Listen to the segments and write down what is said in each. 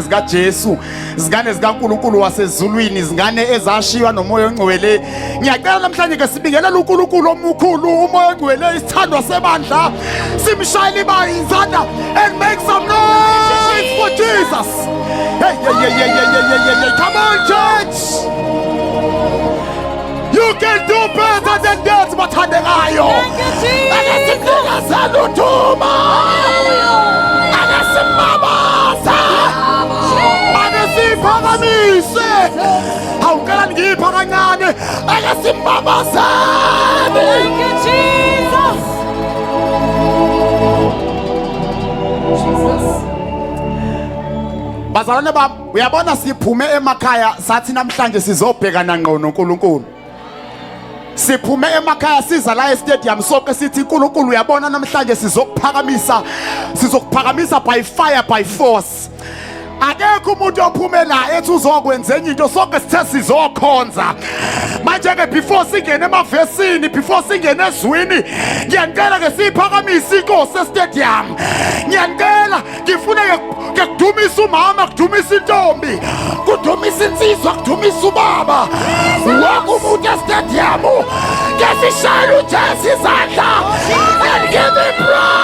Zika Jesu, izingane zikaNkulunkulu wasezulwini, izingane ezashiwa nomoya ongcwele. Ngiyacela namhlanje ke sibingelela uNkulunkulu omkhulu, umoya ongcwele, isithandwa sebandla. Simshayile izandla and make some noise for Jesus. Hey, come on, church. You can do better than that, mathandekayo. Akasikhazaluthuma. Akasimbabaza. Akasiphakamise. Awukela ngipha kancane. Akasimbabazani. Thank you, Jesus. Bazalwane bami, uyabona siphume emakhaya sathi namhlanje sizobhekana ngqo noNkulunkulu. Siphume emakhaya siza la e-stadium sonke sithi uNkulunkulu uyabona namhlanje sizokuphakamisa by fire by force. Akekho umuntu ophume la ethi uzokwenza enye into, sonke sithe sizokhonza. Manje ke before singene emavesini, before singene ezwini, ngiyacela ke siphakamise inkosi e-stadium. Ngiyacela ngifune ke kudumisa umama, kudumisa intombi, kudumisa insizwa, kudumisa ubaba. Wonke umuntu e-stadium ke sishayele uJesu izandla and give him praise.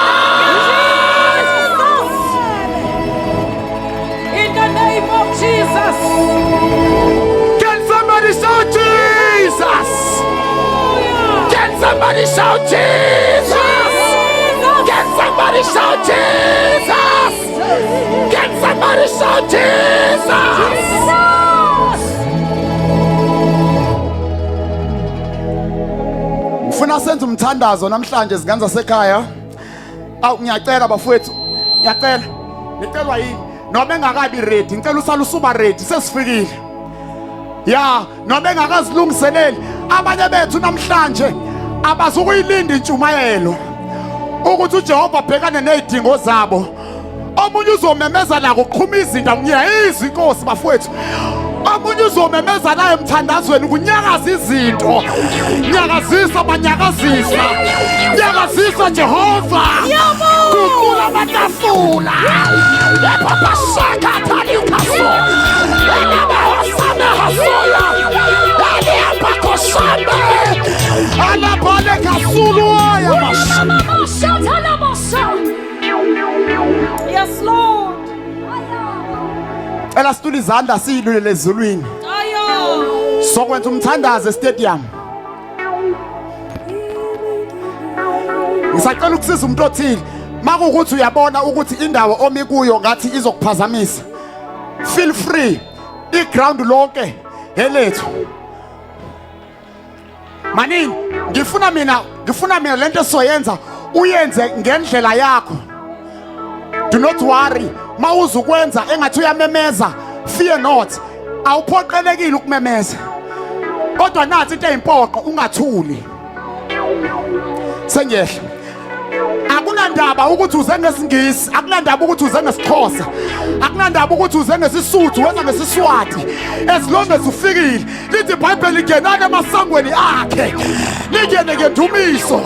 In the name of Jesus. Can somebody shout Jesus? Can somebody shout Jesus? Can somebody shout Jesus? Can somebody shout Jesus? Ngifuna senze umthandazo namhlanje izingane zasekhaya. Awu ngiyacela bafowethu, ngiyacela. Nicelwa yini? Noma engakabi ready, ngicela usala usuba ready, sesifikile. Ya, noma engakazilungiseleli, abanye bethu namhlanje abazukuyilinda intshumayelo ukuthi uJehova abhekane nezidingo zabo. Omunye uzomemeza la ukuqhuma izinto, ngiyayizwa inkosi bafowethu. Omunye uzomemeza la emthandazweni kunyakaza izinto. Nyakazisa banyakazisa. Nyakazisa Jehova. Kukhula amatafula. Lepapa shaka tali ukaso. Elabahasana hasoya. Eliapakoshambe. Alabale kasulu aya mashana. Yes, Lord. Ela situli izandla siyilule ezulwini. Ayo. Sokwenza umthandazo e-stadium. Ngisacela ukusiza umuntu othile. Makuwukuthi uyabona ukuthi indawo omi kuyo ngathi izokuphazamisa, feel free. I-ground lonke elethu. Manini, ngifuna mina lento esizoyenza uyenze ngendlela yakho. Do not worry. Mawuzukwenza engathi uyamemeza, fear not. Awuphoqelekile ukumemeza. Kodwa nathi into eyimpoqo ungathuli. Sengehla. Akunandaba ukuthi uze ngesingisi, akunandaba ukuthi uze ngesixhosa, akunandaba ukuthi uze ngesisuthu, wena ngesiswati. As long as ufikile, lithi iBhayibheli lingenana emasangweni akhe. Lingene ngendumiso.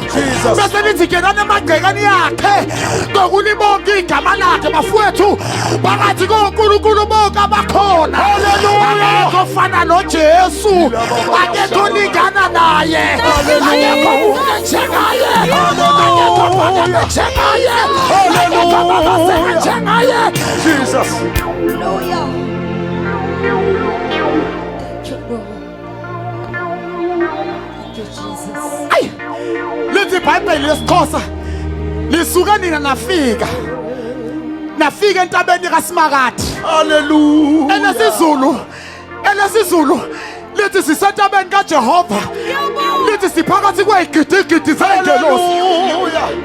Bese lithi genana emagcekeni akhe. Ngokulibonke igama lakhe bafowethu. Phakathi koNkulunkulu bonke abakhona. Haleluya. Akekho ofana noJesu. Akekho olingana naye. Akekho umuntu njengaye. Akekho hallelujah. Jesus. Hallelujah. Thank you, Lord. Thank you, Jesus. Ay, lithi iBhayibheli lesikhosa lisuka nina nafika entabeni kaSimakade. Hallelujah. Elesizulu lithi sisentabeni kaJehova. Lithi siphakathi kwezigidigidi zengelosi.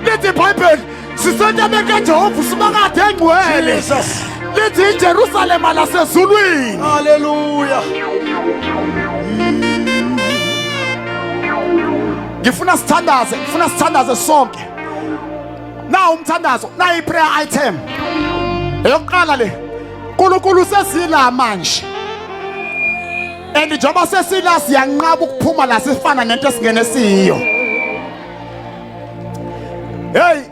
Lithi iBhayibheli sisentabeni kaJehova uSimakade engcwele. Lithi iJerusalem lasezulwini. Hallelujah. Ngifuna sithandaze sonke. Na umthandazo, na i-prayer item. Eyokuqala le. uNkulunkulu sesila manje. And njengoba sesila siyanqaba ukuphuma la sifana nento esingene siyo. Hey,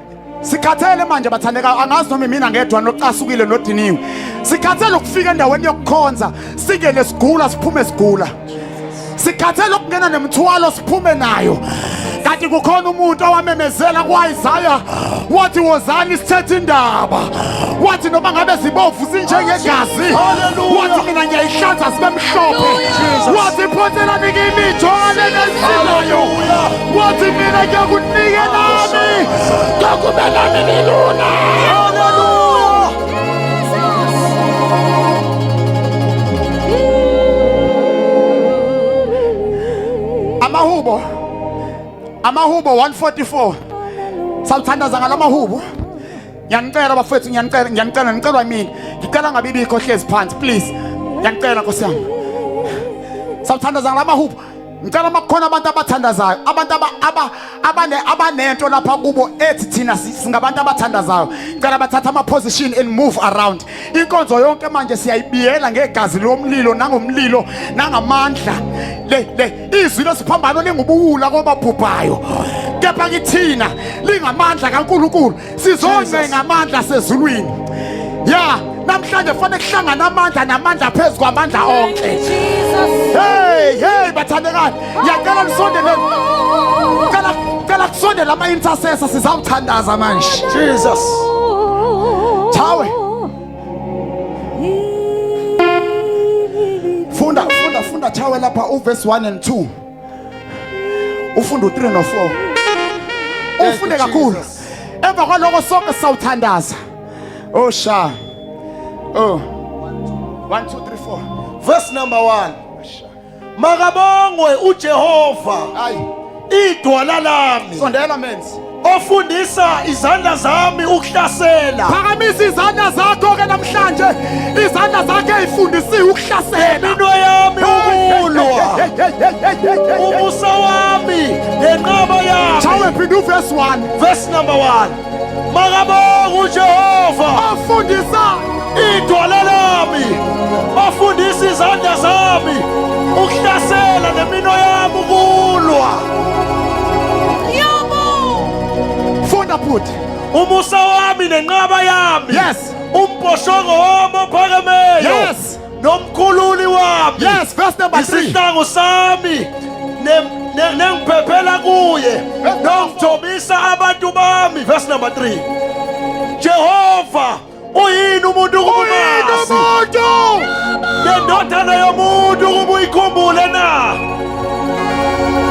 sikhathele manje bathandeka, angazi noma mina ngedwa nocasukile nodiniwe. sikhathele ukufika endaweni yokukhonza singene sigula siphume sigula. Sikhathele ukungena nemthwalo siphume nayo. Kanti kukhona umuntu owamemezela kwaIsaya wathi wozani sithethe indaba. Wathi noma ngabe zibovu sinjengegazi. Wathi mina ngiyayihlanza sibe mhlophe. Wathi phothelani imithwalo enesilayo. Wathi mina ngiyakunikelani ngakubelani niluna. Amahubo 144. Sawuthandaza ngalamahubo. Ngiyanicela bafethu, ngiyanicela mina. Ngicela ngabibikho hlezi phansi please. Ngiyanicela Nkosi yami. Sawuthandaza ngalamahubo. Ngicela makukhona abantu abathandazayo, abantu abanento lapha kubo ethi thina singabantu abathandazayo. Ngicela bathatha ama position and move around. Inkonzo yonke manje siyayibiyela ngegazi lomlilo nangomlilo nangamandla. Le izwi lesiphambano lingubuwula kwababhubhayo. Kepha kithina lingamandla kaNkulunkulu. Sizonke ngamandla sezulwini. Yeah, namhlanje kufanele kuhlangana amandla namandla phezulu kwamandla onke. Hey bathandekayo, ngiyacela nisondele. Cela kusondela ama intercessor sizawuthandaza manje. Jesus. Chawe. Funda chawe lapha uverse 1 and 2. Ufunda u3 no 4. Ufunde kakhulu. Emva kwaloko sonke sawuthandaza. Oh sha. Oh. 1 2 3 4. Verse number 1. Makabongwe uJehova. Hayi. Idwala lami. Sondela menzi. Ofundisa izandla zami ukuhlasela. Phakamisa izandla zakho ke namhlanje. Izandla zakhe ezifundisiwe ukuhlasela. Impilo yami ukulwa. Umusa wami nenqaba yami. Chawe phinda verse 1. Verse number 1. Makabongwe uJehova. Ofundisa idwala lami. Ofundisa izandla zami ukuhlasela nemino yami ukulwa. Funda put. Umusa wami nenqaba yami. Yes. Umbhoshongo wami ophakemeyo. Yes. Nomkhululi wami. Yes, verse number 3. Isihlangu sami nengiphephela kuye. Nongithobisa abantu bami. Verse number 3. Jehova uyini umuntu ukumazi? Nendodana yomuntu ukuyikhumbule na?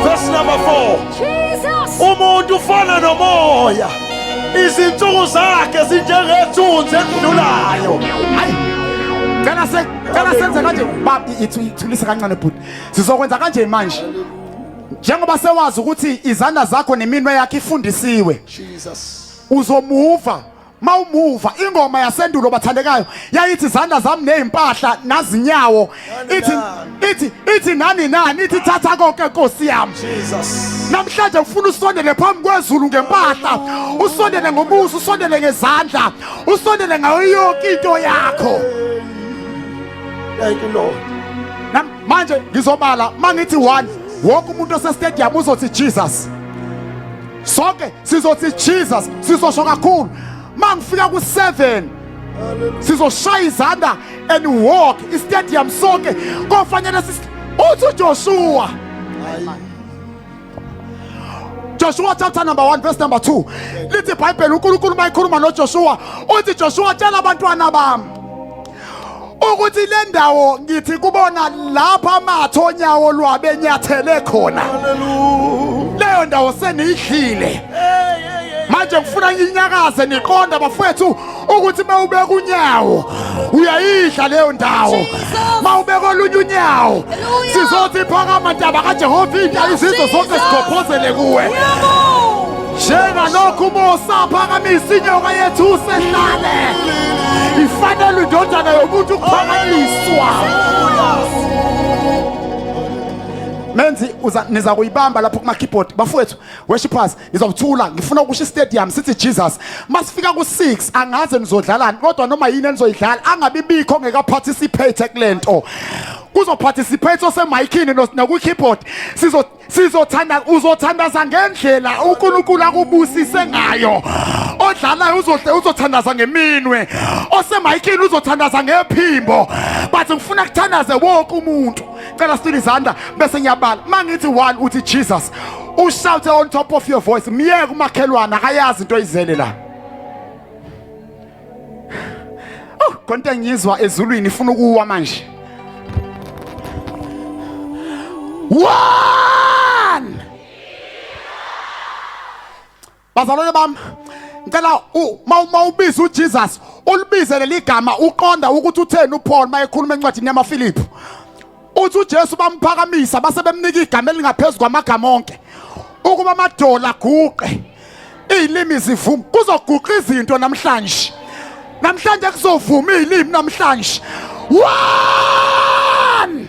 Verse number 4. Jesus. Umuntu ufana nomoya. Izinsuku zakhe zinjengethunzi elidlulayo. Hayi. Cela senze kanje babi ithulisa kancane bhuti. Sizokwenza kanje manje. Njengoba sewazi ukuthi izandla zakho neminwe yakhe ifundisiwe. Jesus. Uzomuva. Mawumuva ingoma bathandekayo yayithi izandla zami nezimpahla nazinyawo ithi nani ithi thatha konke Nkosi yami. Jesus. Namhlanje ufuna usondele phambi kwezulu ngempahla, usondele ngomusa, usondele ngezandla, usondele ngayo yonke into yakho. Thank you Lord. Manje ngizobala mangithi 1 wonke umuntu osestadium uzothi Jesus. Sonke sizothi Jesus, sizosho kakhulu. Mangifika ku7 sizoshaya izandla and walk istadium sonke kofanele uthi Joshua. Joshua chapter number 1 verse number 2 lithi iBhayibheli uNkulunkulu mayikhuluma noJoshua uthi Joshua tshela abantwana bami ukuthi le ndawo ngithi kubona lapha amatho onyawo lwabenyathele khona. Leyo ndawo seniyidlile. Manje ngifuna nginyakaze niqonda bafethu ukuthi mawubeka unyawo uyayidla leyo ndawo. Mawubeka olunye unyawo sizothi phakama ntaba kaJehova indaba izinto zonke sigophozele kuwe. Jenga lokhu Musa phakamisa inyoka yethu usehlale. Ifanele indodana yomuntu ukuphakamiswa. menzi niza kuyibamba lapho kuma keyboard bafowethu worshipers ngizokuthula ngifuna ukusho stadium sithi Jesus masifika ku6 angaze nizodlalana kodwa noma yini enizoyidlala angabibikho ngeka participate kulento kuzo participate osemikini noku keyboard sizothanda uzothandaza ngendlela uNkulunkulu akubusise ngayo odlalayo uzothandaza ngeminwe osemikini uzothandaza ngephimbo but ngifuna kuthandaze wonke umuntu cela sithini izandla bese ngiyabala mangithi 1 uthi Jesus ushout on top of your voice miyeke umakhelwana akayazi into izele la konke ngizwa ezulwini ifuna ukuwa manje 1 bazalwane bami ngicela mawubiza uJesus ulibize leli gama uqonda ukuthi utheni uPaul mayekhuluma encwadini yamaFilipi uthi uJesu bamphakamisa base bemnika igama elingaphezulu kwamagama onke ukuba amadola aguqe izilimi zivuma kuzoguqa izinto namhlanje kuzovuma izilimi namhlanje 1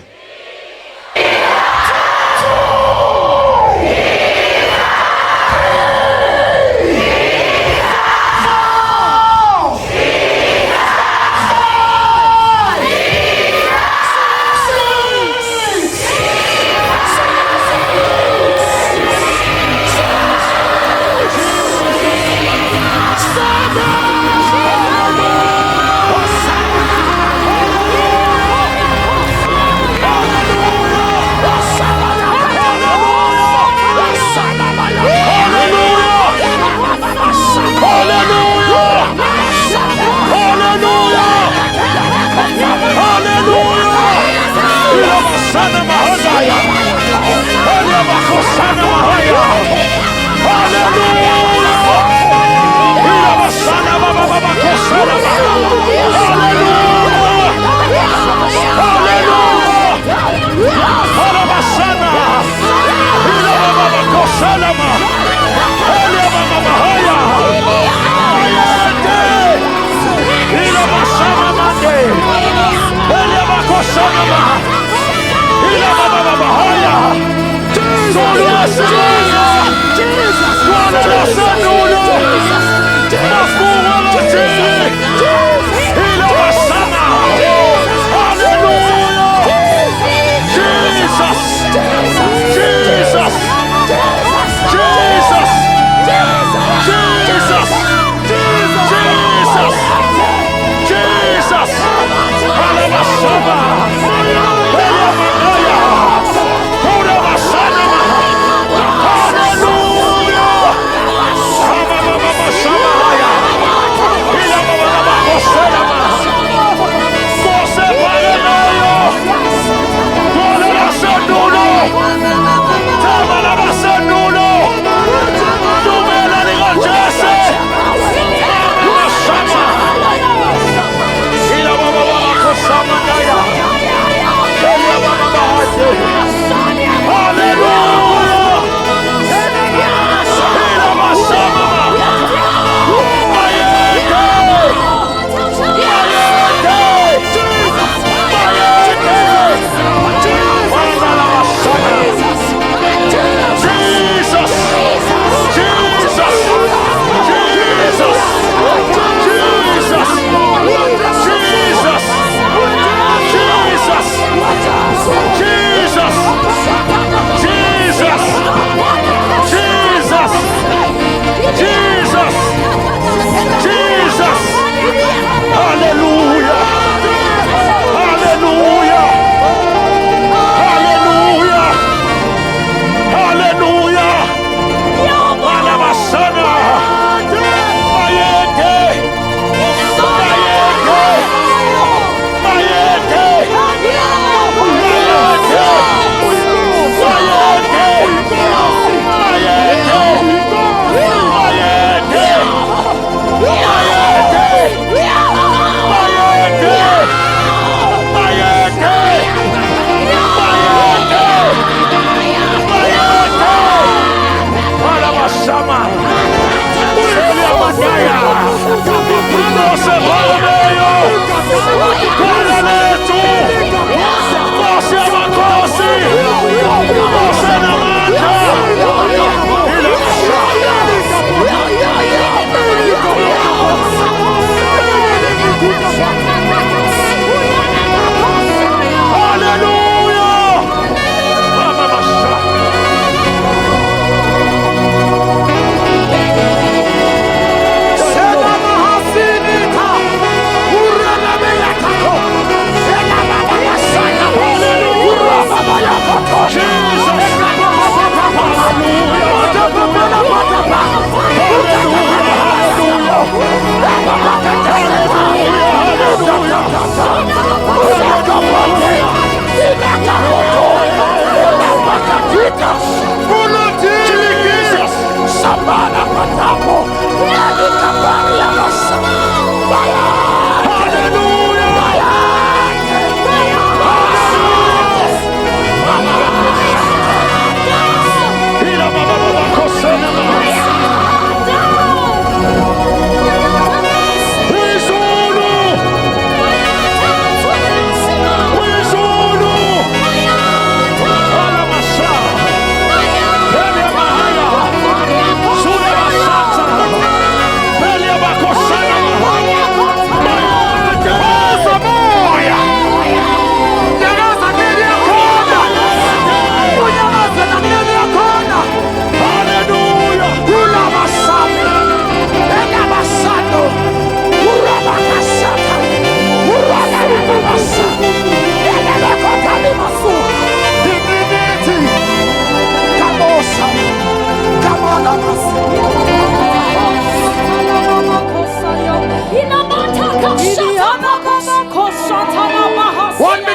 Jesus.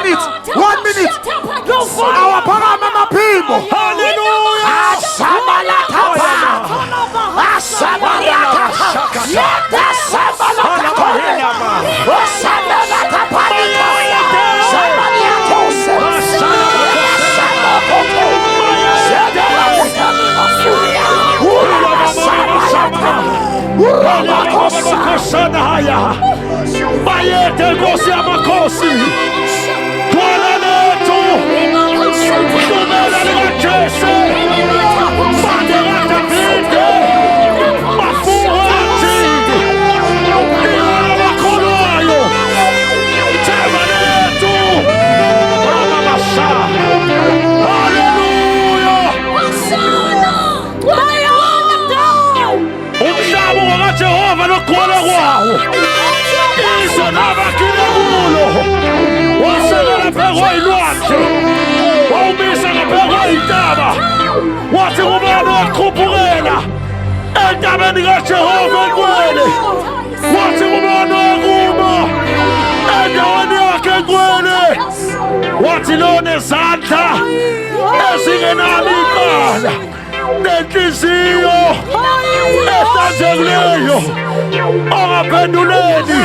minute. 1 minute. Awaphakame amaphimbo. Hallelujah. Ashabalakapa. Ashabalakapa. Ashabalakapa. Ashabalakapa. Bayete Nkosi yamakhosi. Twala lethu. Dumela likaJesu. Mande kaDavide. Mafuhathi. Iyala bakholwayo. Themba lethu. Ramabasha. Hallelujah. Umhlaba wakaJehova nokugcwala kwawo. Izwe nabakhile kulo. Wasekela phezu kwey'lwandle. Wawumisa ngaphezu kwey'ntaba. Wathi kubani wakhuphukela entabeni kaJehova enkwele. Wathi kubani wakuma endaweni yakhe enkwele. Wathi lo nezandla ezingenalo icala nenhliziyo ehlanzekileyo ongaphenduleli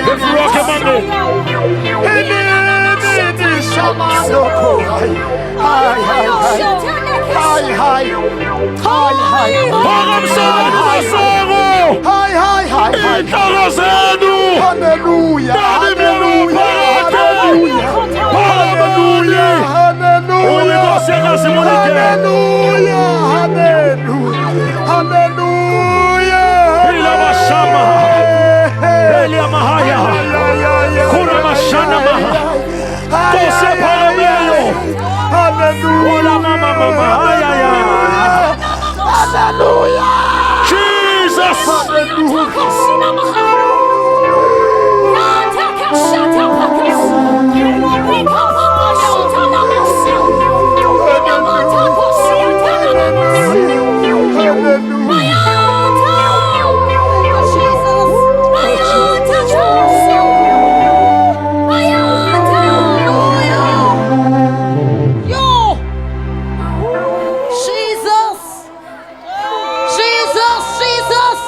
befuru wakhe emangeni. Phakamsani masoko inhloko zenu. Hallelujah. Nani mnyama phakathi. Phakamunye. Uyinkosi yakaZimulikele. Ilabashama. Eliamahaya. Kuramashana maha. Nkosi ephakameyo. Ulamama mama. Jesus. Jesus!